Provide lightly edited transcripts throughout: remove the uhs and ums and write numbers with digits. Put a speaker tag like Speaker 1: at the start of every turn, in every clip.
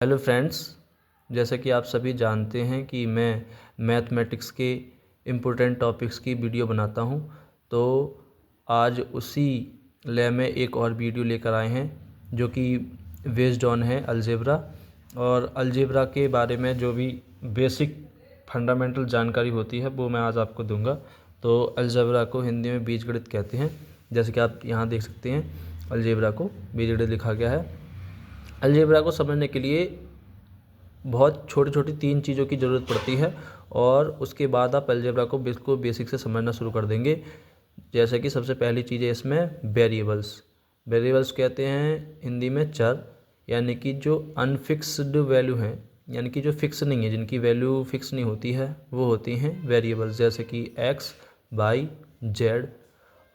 Speaker 1: Hello friends, जैसे कि आप सभी जानते हैं कि मैं मैथमेटिक्स के इम्पोर्टेंट टॉपिक्स की वीडियो बनाता हूं, तो आज उसी लय में एक और वीडियो लेकर आए हैं जो कि बेस्ड ऑन है अलजेब्रा। और अलजेब्रा के बारे में जो भी बेसिक फंडामेंटल जानकारी होती है वो मैं आज आपको दूंगा। तो अलजेब्रा को हिंदी में बीजगणित कहते हैं। जैसे कि आप यहाँ देख सकते हैं, अलजेब्रा को बीजगणित लिखा गया है। अलजेब्रा को समझने के लिए बहुत छोटी छोटी 3 चीज़ों की ज़रूरत पड़ती है और उसके बाद आप अलजेब्रा को बिल्कुल बेसिक से समझना शुरू कर देंगे। जैसे कि सबसे पहली चीज़ है इसमें वेरिएबल्स। वेरिएबल्स कहते हैं हिंदी में चर, यानी कि जो अनफिक्स्ड वैल्यू हैं, यानी कि जो फिक्स नहीं है, जिनकी वैल्यू फिक्स नहीं होती है, वो होती हैं वेरिएबल्स। जैसे कि एक्स, वाई, जेड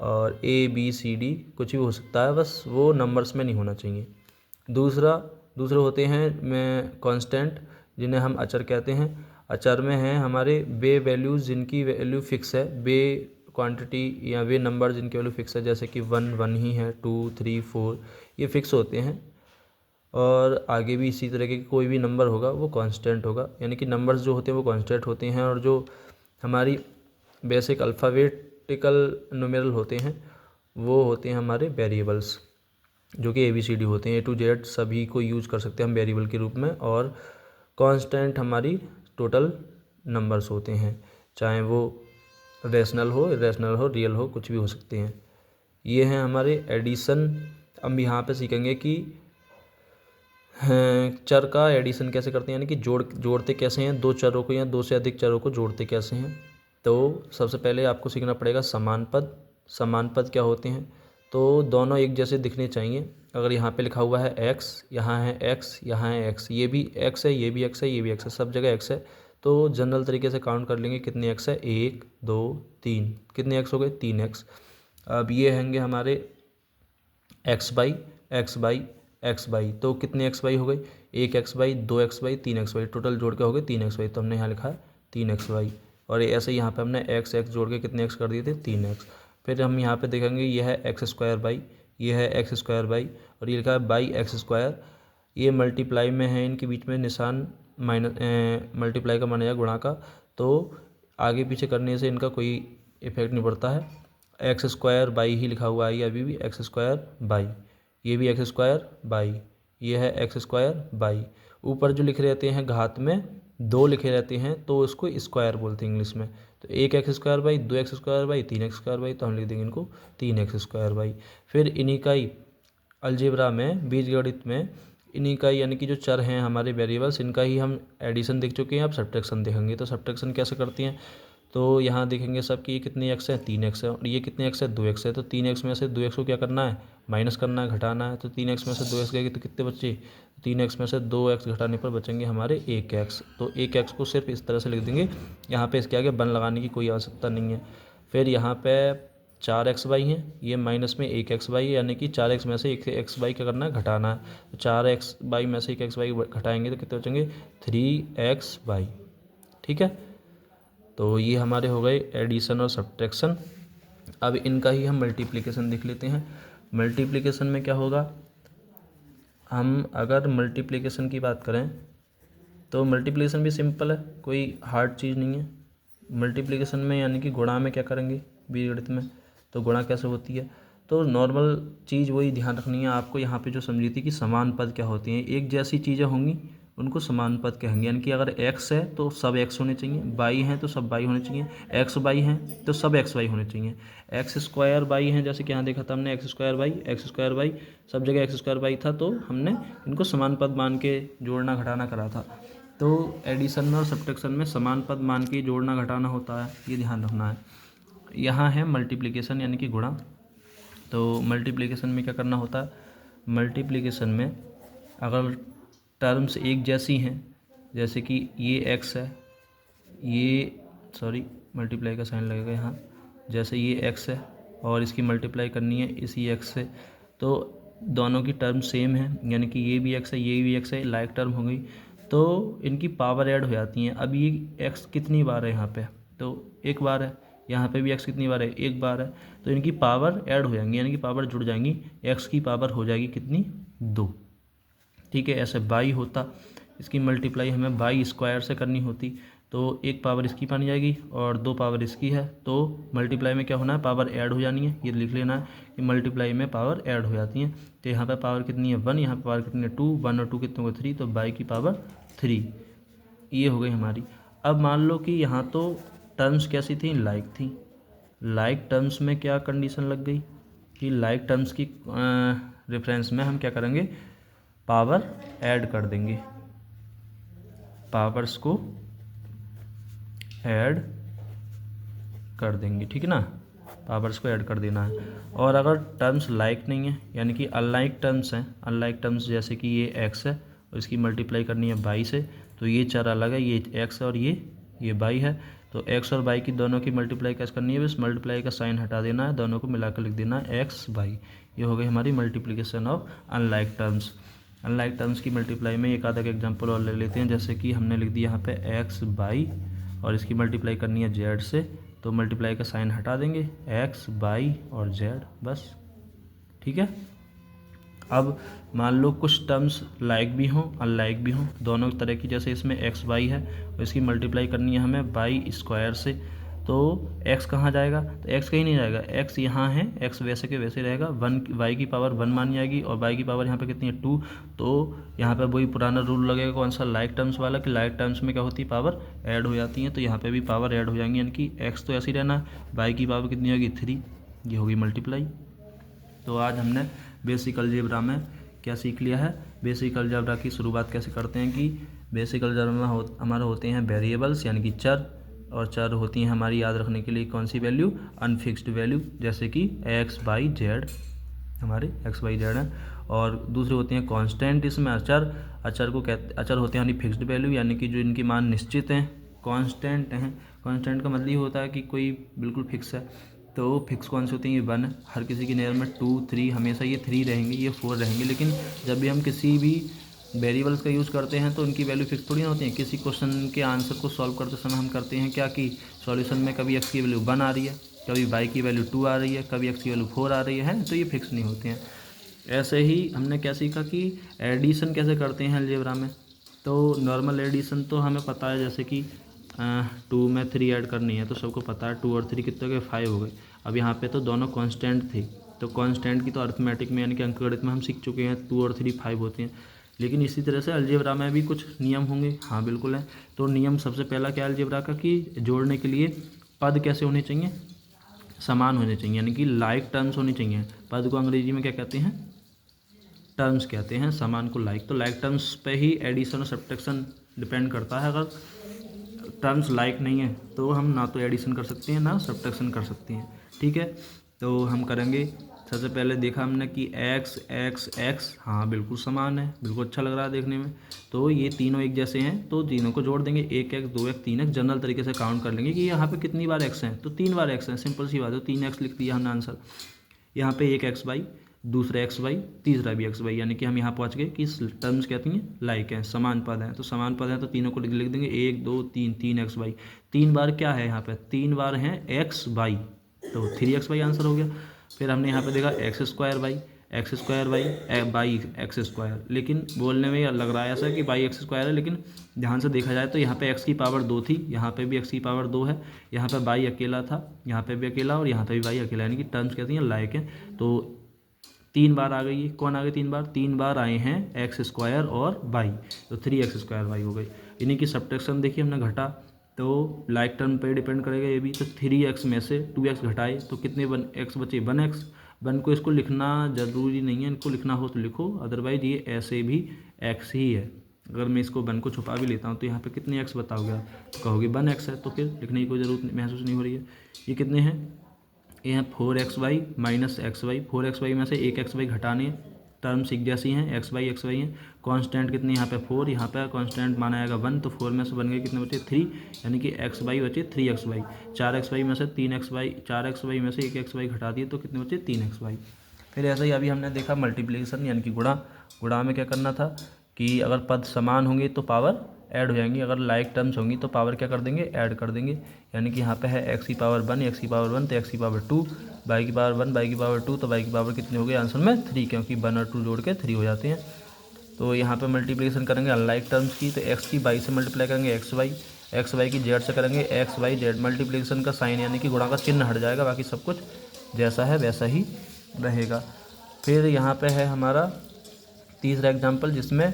Speaker 1: और ए बी सी डी कुछ भी हो सकता है, बस वो नंबर्स में नहीं होना चाहिए। दूसरे होते हैं में कांस्टेंट, जिन्हें हम अचर कहते हैं। अचर में हैं हमारे वे वैल्यूज़ जिनकी वैल्यू फिक्स है, वे क्वांटिटी या वे नंबर जिनकी वैल्यू फिक्स है, जैसे कि 1 ही है, 2 3 4 ये फिक्स होते हैं। और आगे भी इसी तरह के कोई भी नंबर होगा वो कांस्टेंट होगा, यानी कि नंबर्स जो होते हैं वो कांस्टेंट होते हैं। और जो हमारी बेसिक अल्फ़ाबेटिकल न्यूमेरल होते हैं वो होते हैं हमारे वेरिएबल्स, जो कि ABCD होते हैं। A to Z सभी को यूज़ कर सकते हैं हम वेरिएबल के रूप में। और कांस्टेंट हमारी टोटल नंबर्स होते हैं, चाहे वो रेशनल हो, इरेशनल हो, रियल हो, कुछ भी हो सकते हैं। ये हैं हमारे एडिशन। हम यहाँ पे सीखेंगे कि चर का एडिशन कैसे करते हैं, यानी कि जोड़ते कैसे हैं दो चरों को या दो से अधिक चरों को जोड़ते कैसे हैं। तो सबसे पहले आपको सीखना पड़ेगा समान पद। समान पद क्या होते हैं? तो दोनों एक जैसे दिखने चाहिए। अगर यहाँ पे लिखा हुआ है x, यहाँ है x, यहाँ है x, ये भी x है, ये भी x है, ये भी x है, सब जगह x है, तो जनरल तरीके से काउंट कर लेंगे कितने x है, 1 2 3, कितने x हो गए, 3x। अब ये हैंगे हमारे x by x by x by, तो कितने एक्स बाई हो गए, 1x/2 2x/3 3x/, टोटल जोड़ के हो गए 3x/, तो हमने यहाँ लिखा है 3x/। और ऐसे ही यहाँ पे हमने x जोड़ के कितने x कर दिए थे, 3x। फिर हम यहाँ पे देखेंगे यह है x² ये है x² और ये लिखा है बाई x²। ये मल्टीप्लाई में है, इनके बीच में निशान माइनस मल्टीप्लाई का माना या गुणा का, तो आगे पीछे करने से इनका कोई इफेक्ट नहीं पड़ता है। x² ही लिखा हुआ है, ये अभी भी x², ये भी x², ये है x²। ऊपर जो लिखे रहते हैं घात में 2 लिखे रहते हैं, तो उसको स्क्वायर बोलते हैं इंग्लिश में। तो 1x², 2x², 3x², तो हम लिख देंगे इनको 3x²। फिर इन्हीं का ही अलजेब्रा में, बीजगणित में, इन्हीं का ही यानी कि जो चर हैं हमारे वेरिएबल्स, इनका ही हम एडिशन देख चुके हैं। अब सब्ट्रैक्शन देखेंगे। तो सब्ट्रैक्शन कैसे करती हैं, तो यहाँ देखेंगे सब कि ये कितने x है, 3x है, और ये कितने x है, 2x है। तो 3x में से 2x को क्या करना है, माइनस करना है, घटाना है। तो 3x में से 2x गए तो कितने बचे, 3x में से 2x घटाने पर बचेंगे हमारे 1x। तो 1x को सिर्फ इस तरह से लिख देंगे, यहाँ पे इसके आगे वन लगाने की कोई आवश्यकता नहीं है। फिर यहाँ पे 4x/, हैं, ये माइनस में 1x/, यानी कि 4x में से 1x/, क्या करना है, घटाना है। तो 4x/, में से 1x/, घटाएंगे तो कितने बचेंगे, 3x/। ठीक है, तो ये हमारे हो गए एडिशन और सब्ट्रैक्शन। अब इनका ही हम मल्टीप्लिकेशन देख लेते हैं। मल्टीप्लिकेशन में क्या होगा, हम अगर मल्टीप्लिकेशन की बात करें तो मल्टीप्लिकेशन भी सिंपल है, कोई हार्ड चीज़ नहीं है। मल्टीप्लिकेशन में यानी कि गुणा में क्या करेंगे बीजगणित में, तो गुणा कैसे होती है, तो नॉर्मल चीज़ वही ध्यान रखनी है आपको। यहाँ पे जो समझी थी कि समान पद क्या होती हैं, एक जैसी चीज़ें होंगी उनको समान पद कहेंगे। यानी कि अगर x है तो सब x होने चाहिए, y हैं तो सब y होने चाहिए, x/y हैं तो सब x/y होने चाहिए। x²y हैं, जैसे कि यहाँ देखा था हमने x²y सब जगह x²y था, तो हमने इनको समान पद मान के जोड़ना घटाना करा था। तो एडिशन में और सब्ट्रैक्शन में समान पद मान के जोड़ना घटाना होता है, ये ध्यान रखना है। यहाँ है मल्टीप्लिकेशन यानी कि गुणा। तो मल्टीप्लिकेशन में क्या करना होता है, मल्टीप्लिकेशन में अगर टर्म्स एक जैसी हैं, जैसे कि ये x है, ये मल्टीप्लाई का साइन लगेगा यहाँ, जैसे ये x है और इसकी मल्टीप्लाई करनी है इसी x से, तो दोनों की टर्म सेम है, यानी कि ये भी x है, ये भी x है, लाइक टर्म हो गई, तो इनकी पावर ऐड हो जाती हैं। अब ये x कितनी बार है यहाँ पे, तो एक बार है, यहाँ पे भी x कितनी बार है, एक बार है, तो इनकी पावर ऐड हो जाएंगी, यानी कि पावर जुड़ जाएंगी, x की पावर हो जाएगी कितनी, 2। ठीक है, ऐसे बाई होता। इसकी मल्टीप्लाई हमें बाई स्क्वायर से करनी होती, तो एक पावर इसकी मानी जाएगी और 2 पावर इसकी है, तो मल्टीप्लाई में क्या होना है, पावर ऐड हो जानी है। ये लिख लेना है कि मल्टीप्लाई में पावर ऐड हो जाती हैं। तो यहाँ पे पावर कितनी है 1, यहाँ पे पावर कितनी है 2, 1 और 2 कितने को 3, तो बाई की पावर 3 ये हो गई हमारी। अब मान लो कि यहाँ तो टर्म्स कैसी थी, लाइक थी। लाइक टर्म्स में क्या कंडीशन लग गई कि लाइक टर्म्स की रेफरेंस में हम क्या करेंगे, पावर ऐड कर देंगे, पावर्स को ऐड कर देंगे, ठीक है ना, पावर्स को ऐड कर देना है। और अगर टर्म्स लाइक नहीं है, यानी कि अनलाइक टर्म्स हैं, अनलाइक टर्म्स जैसे कि ये एक्स है और इसकी मल्टीप्लाई करनी है बाई से, तो ये चार अलग है, ये एक्स है और ये बाई है, तो एक्स और बाई की दोनों की मल्टीप्लाई कैसे करनी है, बस मल्टीप्लाई का साइन हटा देना है, दोनों को मिलाकर लिख देना है एक्स बाई। ये हो गई हमारी multiplication of unlike terms. Unlike terms की मल्टीप्लाई में एक आधा का एग्जांपल और ले लेते हैं, जैसे कि हमने लिख दिया यहाँ पे एक्स बाई और इसकी मल्टीप्लाई करनी है जेड से, तो मल्टीप्लाई का साइन हटा देंगे, एक्स बाई और जेड, बस, ठीक है। अब मान लो कुछ टर्म्स लाइक भी हों अनलाइक भी हों, दोनों तरह की, जैसे इसमें एक्स बाई है और इसकी मल्टीप्लाई करनी है हमें बाई स्क्वायर से, तो एक्स कहाँ जाएगा, तो एक्स कहीं नहीं जाएगा, एक्स यहाँ है, एक्स वैसे के वैसे रहेगा, 1 वाई की पावर 1 मानी जाएगी और वाई की पावर यहाँ पे कितनी है 2, तो यहाँ पे वही पुराना रूल लगेगा, कौन सा, लाइक टर्म्स वाला, कि लाइक टर्म्स में क्या होती है, पावर ऐड हो जाती है, तो यहाँ पे भी पावर ऐड हो जाएंगी, यानी कि एक्स तो ऐसे ही रहना, वाई की पावर कितनी होगी 3, ये होगी मल्टीप्लाई। तो आज हमने बेसिक अलजेब्रा में क्या सीख लिया है, बेसिक अलजेब्रा की शुरुआत कैसे करते हैं कि बेसिक अलजेब्रा में हमारे होते हैं वेरिएबल्स यानी कि चर, और चर होती हैं हमारी याद रखने के लिए कौन सी वैल्यू, अनफिक्स्ड वैल्यू, जैसे कि एक्स बाई जेड, हमारे एक्स बाई जेड है। और दूसरे होते हैं कांस्टेंट, इसमें अचर, अचर होते हैं यानी फिक्स्ड वैल्यू, यानी कि जो इनकी मान निश्चित हैं, कांस्टेंट हैं। कांस्टेंट का मतलब ये होता है कि कोई बिल्कुल फिक्स है, तो फिक्स कौन से होते हैं, ये 1, हर किसी की नज़र में 2 3 हमेशा ये 3 रहेंगे, ये 4 रहेंगे, लेकिन जब भी हम किसी भी वेरिएबल्स का यूज़ करते हैं तो उनकी वैल्यू फिक्स थोड़ी ना होती है। किसी क्वेश्चन के आंसर को सॉल्व करते समय हम करते हैं क्या कि सॉल्यूशन में कभी एक्स की वैल्यू 1 आ रही है, कभी वाई की वैल्यू 2 आ रही है, कभी एक्स की वैल्यू 4 आ रही है, तो ये फिक्स नहीं होते हैं। ऐसे ही हमने क्या सीखा कि एडिशन कैसे करते हैं अलजेब्रा में, तो नॉर्मल एडिशन तो हमें पता है, जैसे कि 2 में 3 ऐड करनी है तो सबको पता है, 2 और 3 कितने हो गए, 5 हो गए। अब यहाँ पे तो दोनों कांस्टेंट थे, तो कांस्टेंट की तो अर्थमेटिक में यानी कि अंकगणित में हम सीख चुके हैं, 2 और 3 5 होते हैं, लेकिन इसी तरह से अलजेब्रा में भी कुछ नियम होंगे, हाँ बिल्कुल है। तो नियम सबसे पहला क्या है अलजेब्रा का कि जोड़ने के लिए पद कैसे होने चाहिए, समान होने चाहिए, यानी कि लाइक टर्म्स होनी चाहिए। पद को अंग्रेजी में क्या कहते हैं, टर्म्स कहते हैं, समान को लाइक। तो लाइक टर्म्स पे ही एडिशन और सब्ट्रैक्शन डिपेंड करता है। अगर टर्म्स लाइक नहीं है तो हम ना तो एडिशन कर सकते हैं ना सब्ट्रैक्शन कर सकते हैं, ठीक है। तो हम करेंगे, सबसे पहले देखा हमने कि एक्स एक्स एक्स, हाँ बिल्कुल समान है, बिल्कुल अच्छा लग रहा है देखने में, तो ये तीनों एक जैसे हैं, तो तीनों को जोड़ देंगे, 1 एक्स 2 एक्स 3 एक्स, जनरल तरीके से काउंट कर लेंगे कि यहाँ पे कितनी बार एक्स हैं, तो 3 बार एक्स हैं, सिंपल सी बात है, 3 एक्स लिख दिया हमने आंसर। यहाँ पे 1 एक्स बाई, दूसरा एक्स वाई, तीसरा भी एक्स वाई, यानी कि हम यहाँ पहुँच गए कि टर्म्स कहती हैं लाइक हैं, समान पद हैं, तो समान पद हैं तो तीनों को लिख देंगे 1 2 3, 3 एक्स वाई, 3 बार क्या है यहाँ पे, 3 बार हैं एक्स वाई, तो 3 एक्स वाई आंसर हो गया। फिर हमने यहाँ पे देखा x square by by x square, लेकिन बोलने में लग रहा है ऐसा कि बाई एक्स स्क्वायर है, लेकिन ध्यान से देखा जाए तो यहाँ पे एक्स की पावर 2 थी, यहाँ पे भी एक्स की पावर 2 है, यहाँ पे बाई अकेला था, यहाँ पे भी अकेला और यहाँ पे भी बाई अकेला, यानी कि टर्म्स कहती हैं लाइक हैं। तो 3 बार आ गई है, कौन आ गए 3 बार, 3 बार आए हैं एक्स स्क्वायर और बाई, तो 3 एक्स स्क्वायर बाई हो गई। यानी कि सब्ट्रैक्शन देखिए हमने घटा, तो लाइक टर्म पे डिपेंड करेगा ये भी, तो 3 एक्स में से 2 एक्स घटाए तो कितने एक्स बचे, 1 एक्स। 1 को इसको लिखना ज़रूरी नहीं है, इनको लिखना हो तो लिखो, अदरवाइज ये ऐसे भी एक्स ही है। अगर मैं इसको 1 को छुपा भी लेता हूँ तो यहाँ पे कितने एक्स बताओगे आप, तो कहोगे 1 एक्स है, तो फिर लिखने की कोई ज़रूरत महसूस नहीं हो रही है। ये कितने हैं, ये हैं 4 X Y minus X Y, 4 X Y में से 1 एक्स वाई घटाने, टर्म्स एक जैसी हैं, एक्स वाई हैं। कांस्टेंट कितने यहाँ पे 4, यहाँ पे कांस्टेंट माना जाएगा 1, तो 4 में से बन गए कितने बचे 3, यानी कि एक्स वाई बचे 3 एक्स वाई। 4 एक्स वाई में से 3 एक्स वाई, 4 एक्स वाई में से 1 एक्स वाई घटा दिए तो कितने बचे 3 एक्स वाई। फिर ऐसा ही अभी हमने देखा मल्टीप्लिकेशन यानी कि गुणा में क्या करना था कि अगर पद समान होंगे तो पावर ऐड हो जाएंगी, अगर लाइक टर्म्स होंगी तो पावर क्या कर देंगे, ऐड कर देंगे। यानी कि यहाँ पे है एक्स की पावर 1 एक्स की पावर 1 तो एक्स की पावर 2, बाई की पावर 1 बाई की पावर 2 तो बाई की पावर कितने हो गए आंसर में 3, क्योंकि 1 और 2 जोड़ के 3 हो जाते हैं। तो यहाँ पे मल्टीप्लिकेशन करेंगे अनलाइक टर्म्स की, तो एक्स की वाई से मल्टीप्लाई करेंगे एक्स वाई की जेड से करेंगे एक्स वाई जेड। मल्टीप्लिकेशन का साइन यानी कि गुणा का चिन्ह हट जाएगा, बाकी सब कुछ जैसा है वैसा ही रहेगा। फिर यहाँ पे है हमारा तीसरा एग्जाम्पल जिसमें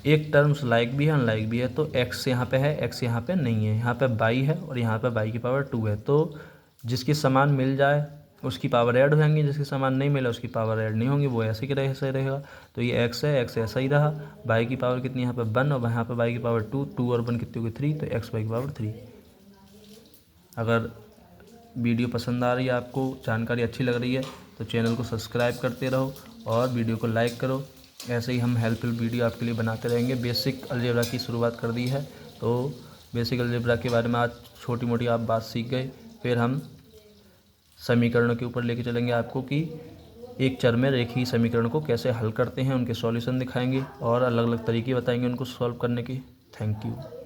Speaker 1: एक टर्म्स लाइक भी है अनलाइक भी है। तो एक्स यहाँ पे है, एक्स यहाँ पे नहीं है, यहाँ पे बाई है और यहाँ पे बाई की पावर 2 है। तो जिसकी समान मिल जाए उसकी पावर ऐड हो जाएंगी, जिसकी समान नहीं मिले उसकी पावर ऐड नहीं होंगी, वो ऐसे की ऐसे रहेगा। तो ये एक्स है, एक्स ऐसा ही रहा। बाई की पावर कितनी यहाँ पे 1 और यहाँ पे बाई की पावर 2, 2 और 1 कितनी होगी 3, तो एक्स बाई की पावर 3। अगर वीडियो पसंद आ रही है, आपको जानकारी अच्छी लग रही है, तो चैनल को सब्सक्राइब करते रहो और वीडियो को लाइक करो। ऐसे ही हम हेल्पफुल वीडियो आपके लिए बनाते रहेंगे। बेसिक अलजेब्रा की शुरुआत कर दी है, तो बेसिक अलजेब्रा के बारे में आज छोटी मोटी आप बात सीख गए। फिर हम समीकरणों के ऊपर लेके चलेंगे आपको कि एक चर में रेखीय समीकरण को कैसे हल करते हैं, उनके सॉल्यूशन दिखाएंगे और अलग अलग तरीके बताएंगे उनको सॉल्व करने के। Thank you.